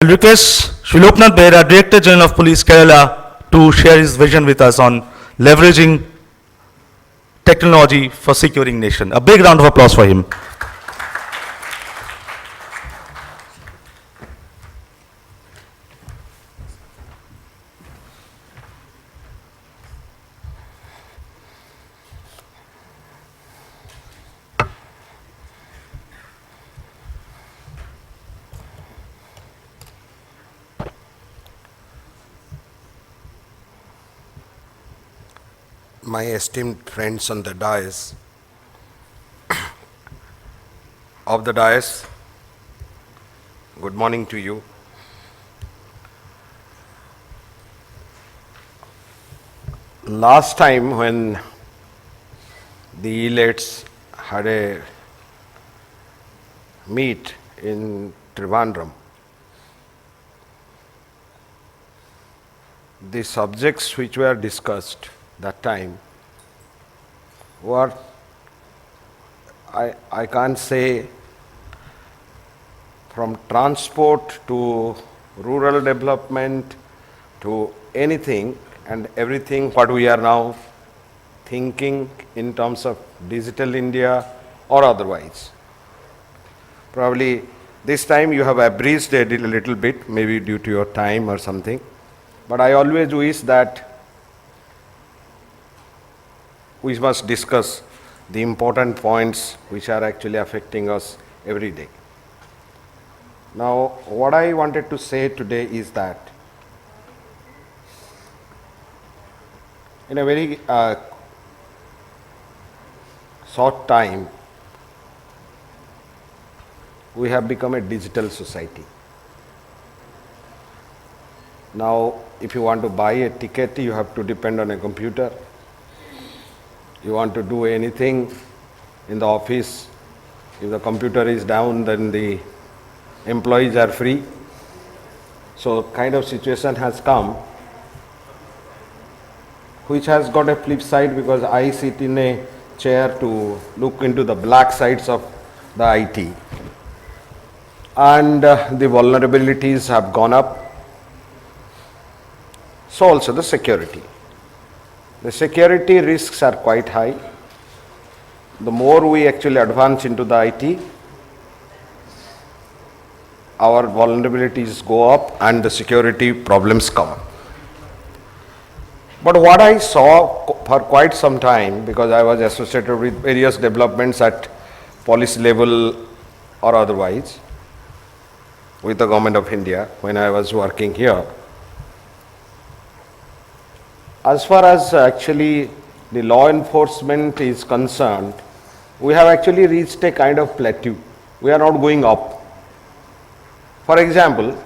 I'll request Shri Loknath Behera, Director General of Police Kerala, to share his vision with us on leveraging technology for securing nation. A big round of applause for him. My esteemed friends on the dais, of the dais, good morning to you. Last time when the elites had a meet in Trivandrum, the subjects which were discussed that time were, I can't say, from transport to rural development to anything and everything what we are now thinking in terms of digital India or otherwise. Probably this time you have abridged a little bit, maybe due to your time or something, but I always wish that we must discuss the important points which are actually affecting us every day. Now, what I wanted to say today is that in a very short time, we have become a digital society. Now, if you want to buy a ticket, you have to depend on a computer. You want to do anything in the office, if the computer is down, then the employees are free. So kind of situation has come, which has got a flip side, because I sit in a chair to look into the black sides of the IT. And the vulnerabilities have gone up. So also the security. The security risks are quite high. The more we actually advance into the IT, our vulnerabilities go up and the security problems come up. But what I saw for quite some time, because I was associated with various developments at policy level or otherwise with the Government of India when I was working here, as far as actually the law enforcement is concerned, we have actually reached a kind of plateau. We are not going up. For example,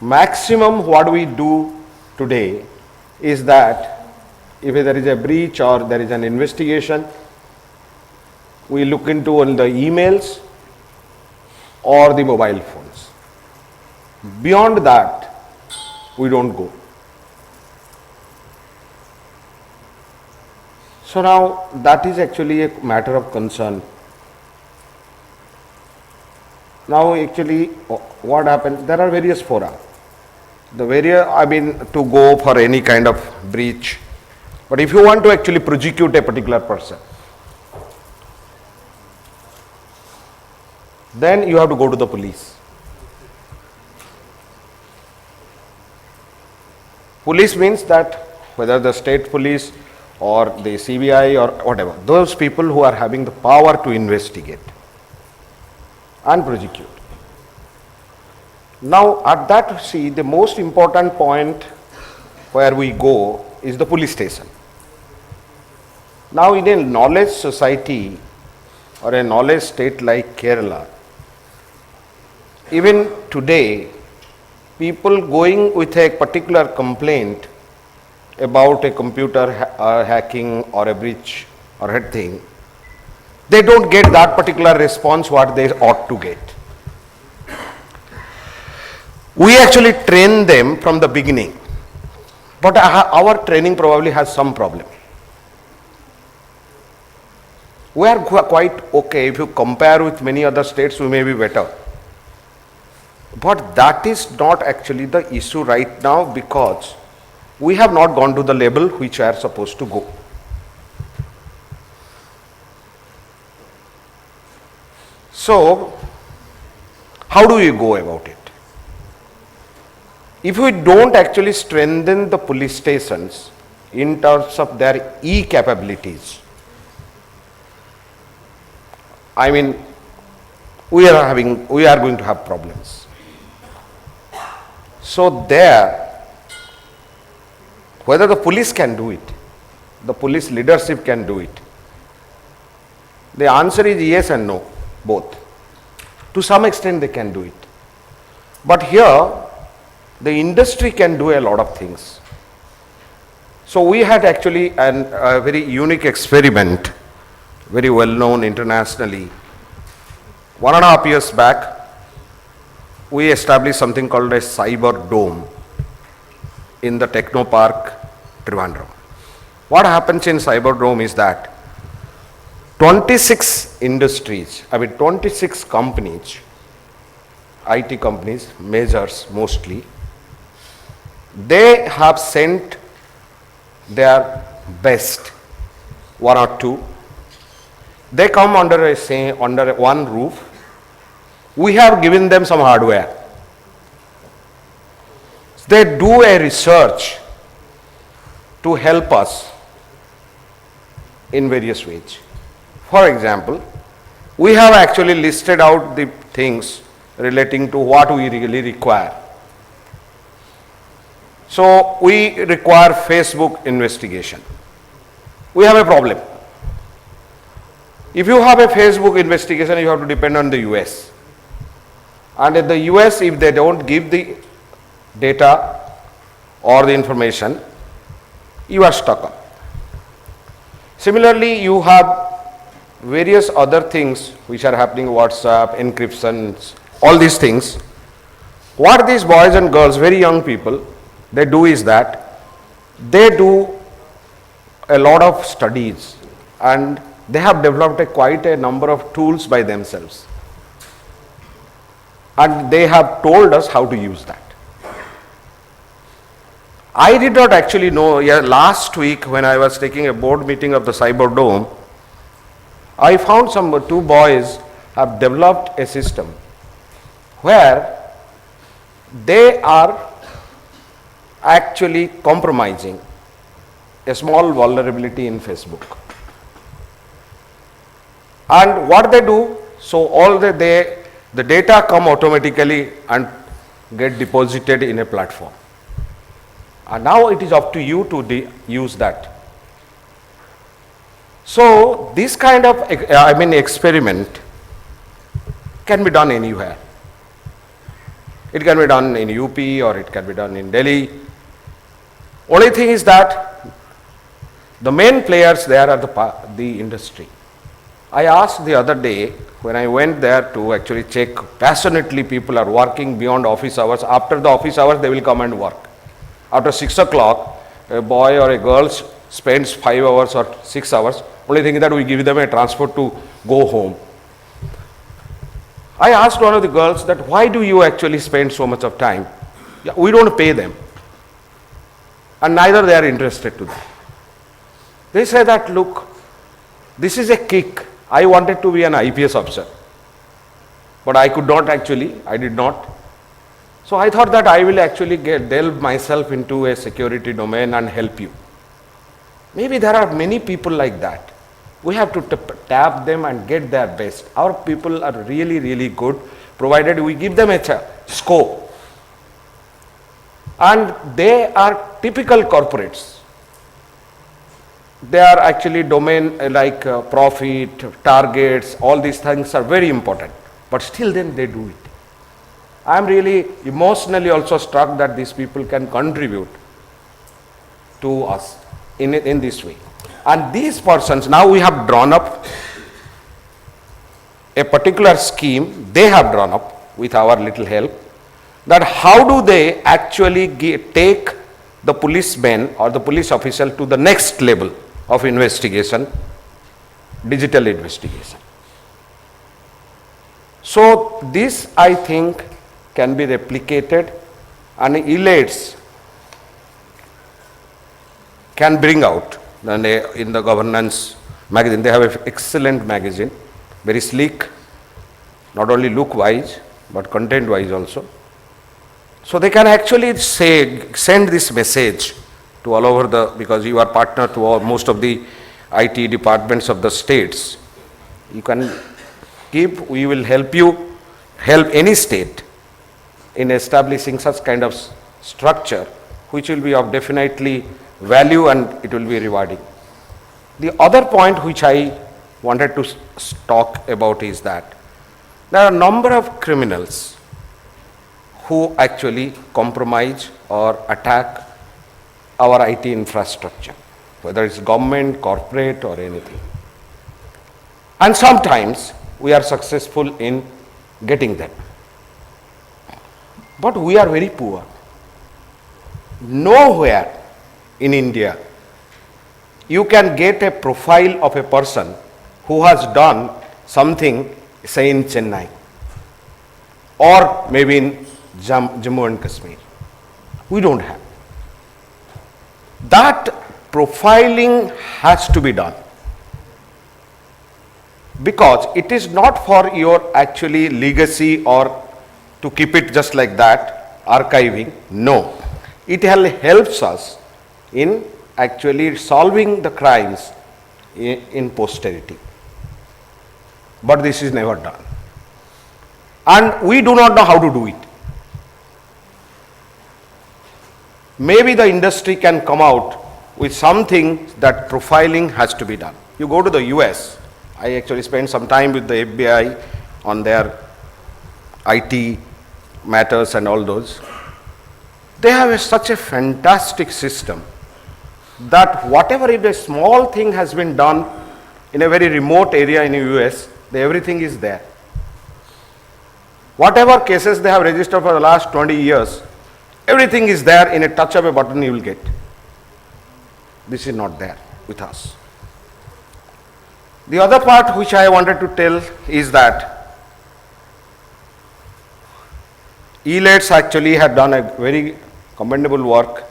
maximum what we do today is that if there is a breach or there is an investigation, we look into on the emails or the mobile phones. Beyond that, we don't go. So now that is actually a matter of concern. Now actually what happens, there are various fora. To go for any kind of breach. But if you want to actually prosecute a particular person, then you have to go to the police. Police means that whether the state police or the CBI or whatever, those people who are having the power to investigate and prosecute. Now at that, see, the most important point where we go is the police station. Now in a knowledge society or a knowledge state like Kerala, even today, people going with a particular complaint about a computer hacking or a breach or a thing, they don't get that particular response what they ought to get. We actually train them from the beginning, but our training probably has some problem. We are quite okay. If you compare with many other states, we may be better. But that is not actually the issue right now, because we have not gone to the level which we are supposed to go. So, how do we go about it? If we don't actually strengthen the police stations in terms of their e-capabilities, I mean, we are going to have problems. So there, whether the police can do it, the police leadership can do it, the answer is yes and no, both. To some extent they can do it. But here, the industry can do a lot of things. So we had actually a very unique experiment, very well known internationally. 1.5 years back, we established something called a cyber dome in the Techno Park, Trivandrum. What happens in cyber dome is that 26 industries, 26 companies, IT companies, majors mostly, they have sent their best, one or two. They come under one roof. We have given them some hardware. They do a research to help us in various ways. For example, we have actually listed out the things relating to what we really require. So we require Facebook investigation. We have a problem. If you have a Facebook investigation, you have to depend on the US. And in the US, if they don't give the data or the information, you are stuck up. Similarly, you have various other things which are happening, WhatsApp, encryptions, all these things. What these boys and girls, very young people, they do is that they do a lot of studies and they have developed quite a number of tools by themselves. And they have told us how to use that. I did not actually know, last week when I was taking a board meeting of the Cyber Dome, I found two boys have developed a system where they are actually compromising a small vulnerability in Facebook. And what they do, so all the data come automatically and get deposited in a platform. And now it is up to you to use that. So this kind of experiment can be done anywhere. It can be done in UP or it can be done in Delhi. Only thing is that the main players there are the industry. I asked the other day when I went there to actually check, passionately people are working beyond office hours. After the office hours they will come and work. After 6 o'clock, a boy or a girl spends 5 hours or 6 hours. Only thing is that we give them a transport to go home. I asked one of the girls that why do you actually spend so much of time? Yeah, we don't pay them. And neither they are interested to that. They say that, look, this is a kick. I wanted to be an IPS officer. But I could not actually, I did not. So I thought that I will actually delve myself into a security domain and help you. Maybe there are many people like that. We have to tap them and get their best. Our people are really, really good, provided we give them a scope. And they are typical corporates. They are actually domain like profit, targets, all these things are very important. But still then they do it. I am really emotionally also struck that these people can contribute to us in this way. And these persons, now we have drawn up a particular scheme, they have drawn up with our little help, that how do they actually take the policeman or the police official to the next level of investigation, digital investigation. So this, I think, can be replicated, and elites can bring out. And in the governance magazine, they have an excellent magazine, very sleek, not only look wise but content wise also. So they can actually send this message to all over the, because you are partner to most of the IT departments of the states. You can keep, we will help you, help any state in establishing such kind of structure, which will be of definitely value and it will be rewarding. The other point which I wanted to talk about is that there are a number of criminals who actually compromise or attack our IT infrastructure, whether it's government, corporate or anything. And sometimes we are successful in getting them. But we are very poor. Nowhere in India you can get a profile of a person who has done something, say in Chennai or maybe in Jammu and Kashmir. We don't have. That profiling has to be done, because it is not for your actually legacy or to keep it just like that, archiving. No, it helps us in actually solving the crimes in posterity. But this is never done. And we do not know how to do it. Maybe the industry can come out with something that profiling has to be done. You go to the US, I actually spent some time with the FBI on their IT matters and all those. They have such a fantastic system that whatever if a small thing has been done in a very remote area in the US, everything is there. Whatever cases they have registered for the last 20 years, everything is there. In a touch of a button you will get. This is not there with us. The other part which I wanted to tell is that elites actually have done a very commendable work.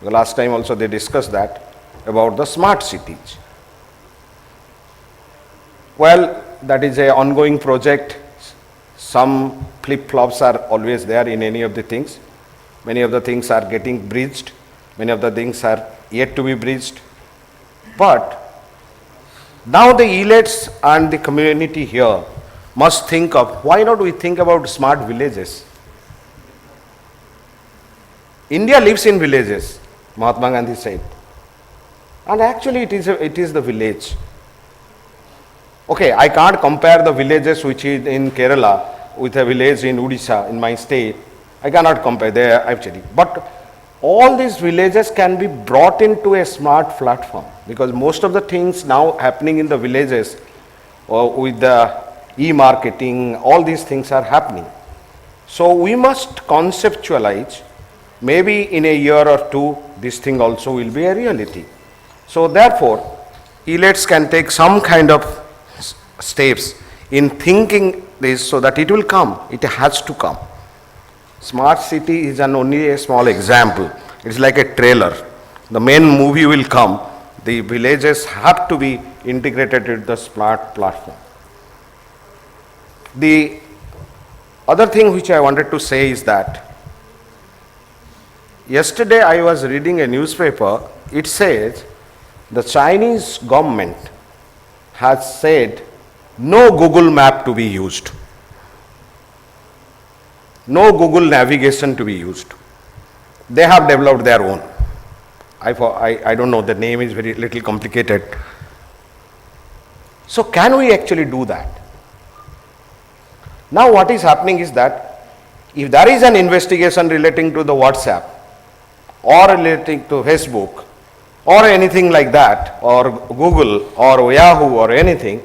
The last time also they discussed that about the smart cities. Well, that is an ongoing project. Some flip-flops are always there in any of the things. Many of the things are getting bridged. Many of the things are yet to be bridged. But now the elites and the community here must think of, why not we think about smart villages? India lives in villages, Mahatma Gandhi said. And actually it is the village. Okay, I can't compare the villages which is in Kerala with a village in Odisha, in my state. I cannot compare there actually. But all these villages can be brought into a smart platform, because most of the things now happening in the villages with the e-marketing, all these things are happening. So we must conceptualize, maybe in a year or two this thing also will be a reality. So therefore elites can take some kind of steps in thinking this so that it will come. It has to come. Smart city is only a small example. It's like a trailer. The main movie will come. The villages have to be integrated with the smart platform. The other thing which I wanted to say is that yesterday I was reading a newspaper. It says the Chinese government has said no Google map to be used. No Google navigation to be used. They have developed their own. I don't know, the name is very little complicated. So can we actually do that? Now what is happening is that if there is an investigation relating to the WhatsApp or relating to Facebook or anything like that, or Google or Yahoo or anything,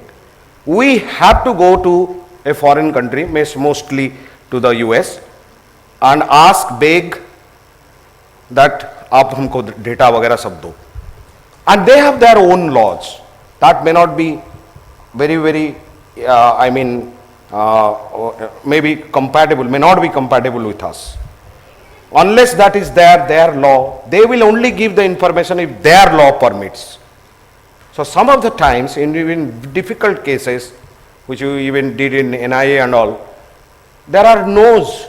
we have to go to a foreign country, mostly to the US, and ask, beg that आप हमको data वगैरह सब दो. And they have their own laws that may not be very maybe compatible, may not be compatible with us. Unless that is their law, they will only give the information if their law permits. So some of the times, in even difficult cases, which you even did in NIA and all, there are no's.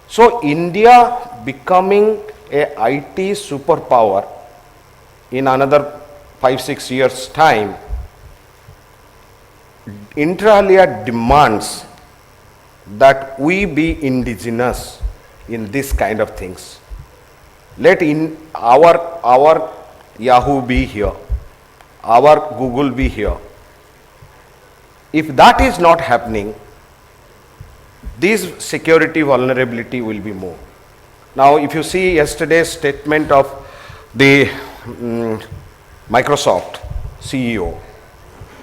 So India becoming a IT superpower in another 5-6 years time, inter alia demands that we be indigenous in this kind of things. Let in our Yahoo be here, our Google be here. If that is not happening, this security vulnerability will be more. Now, if you see yesterday's statement of the Microsoft CEO,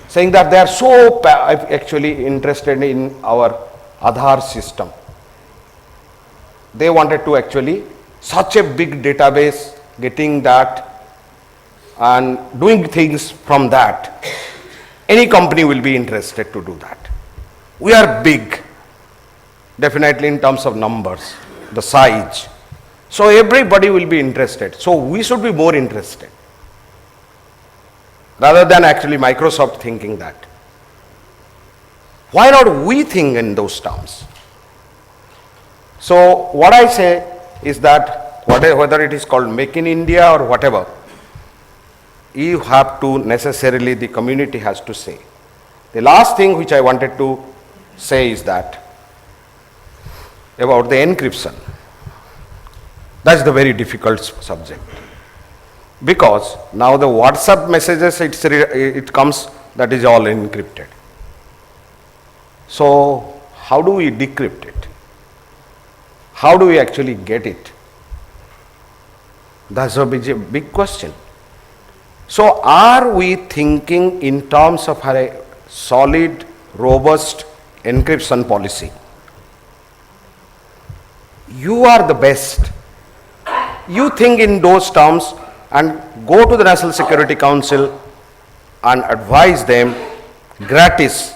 saying that they are so actually interested in our Aadhaar system. They wanted to actually, such a big database, getting that and doing things from that. Any company will be interested to do that. We are big, definitely in terms of numbers, the size. So everybody will be interested. So we should be more interested, rather than actually Microsoft thinking that. Why not we think in those terms? So what I say is that whether it is called Make in India or whatever, you have to necessarily, the community has to say. The last thing which I wanted to say is that about the encryption. That's the very difficult subject, because now the WhatsApp messages, it comes, that is all encrypted. So how do we decrypt it? How do we actually get it? That's a big question. So are we thinking in terms of a solid, robust encryption policy? You are the best. You think in those terms and go to the National Security Council and advise them gratis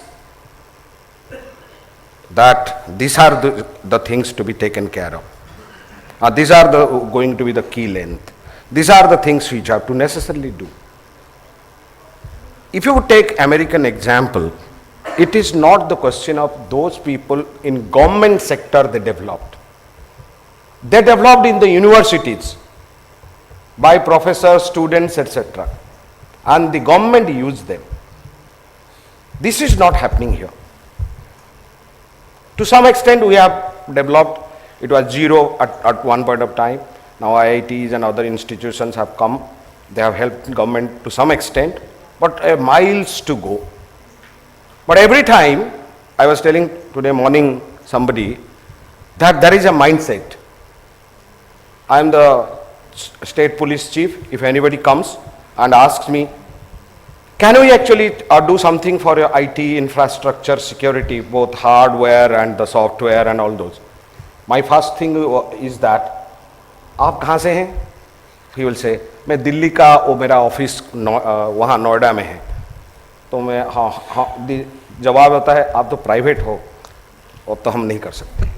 that these are the things to be taken care of. These are going to be the key length. These are the things which you have to necessarily do. If you take American example, it is not the question of those people in government sector they developed. They developed in the universities by professors, students, etc. And the government used them. This is not happening here. To some extent we have developed, it was zero at one point of time. Now IITs and other institutions have come, they have helped government to some extent, but miles to go. But every time, I was telling today morning somebody that there is a mindset. I am the state police chief. If anybody comes and asks me, can we actually do something for your IT infrastructure security, both hardware and the software and all those? My first thing is that, आप कहाँ से हैं? He will say, मैं दिल्ली का, वो मेरा office वहाँ नोएडा में है. तो मैं हाँ जवाब होता है, आप तो प्राइवेट हो, और तो हम नहीं कर सकते.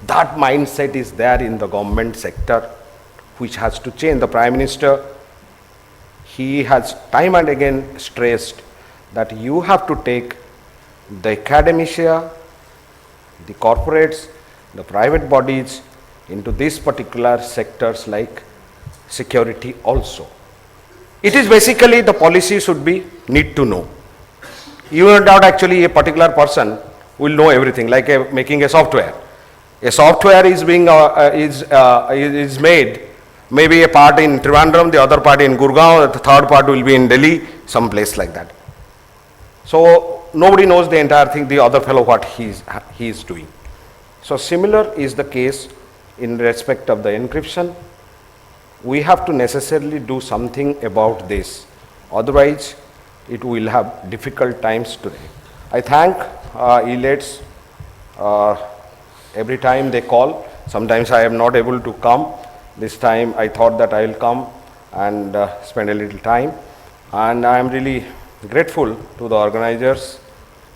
That mindset is there in the government sector, which has to change. The Prime Minister, he has time and again stressed that you have to take the academia, the corporates, the private bodies into these particular sectors like security also. It is basically the policy should be need to know. You are not actually a particular person will know everything, like making a software. A software is being is made, maybe a part in Trivandrum, the other part in Gurgaon, the third part will be in Delhi, some place like that. So nobody knows the entire thing, the other fellow what he is doing. So similar is the case in respect of the encryption. We have to necessarily do something about this, otherwise it will have difficult times today. I thank ELATs every time they call. Sometimes I am not able to come. This time I thought that I will come and spend a little time, and I am really grateful to the organizers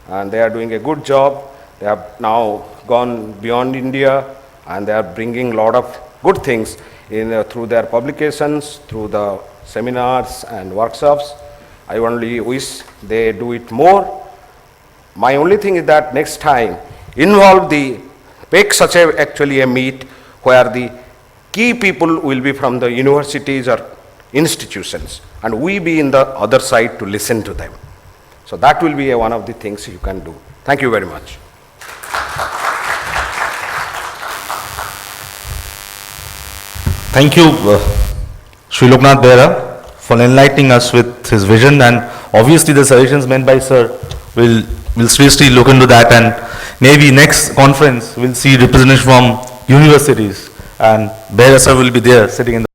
and they are doing a good job. They have now gone beyond India, and they are bringing a lot of good things through their publications, through the seminars and workshops. I only wish they do it more. My only thing is that next time, make such actually a meet where the key people will be from the universities or institutions, and we be in the other side to listen to them. So that will be one of the things you can do. Thank you very much. Thank you, Sri Loknath Behera, for enlightening us with his vision, and obviously the suggestions meant by sir will seriously look into that, and maybe next conference we'll see representation from universities, and Behera sir will be there sitting in the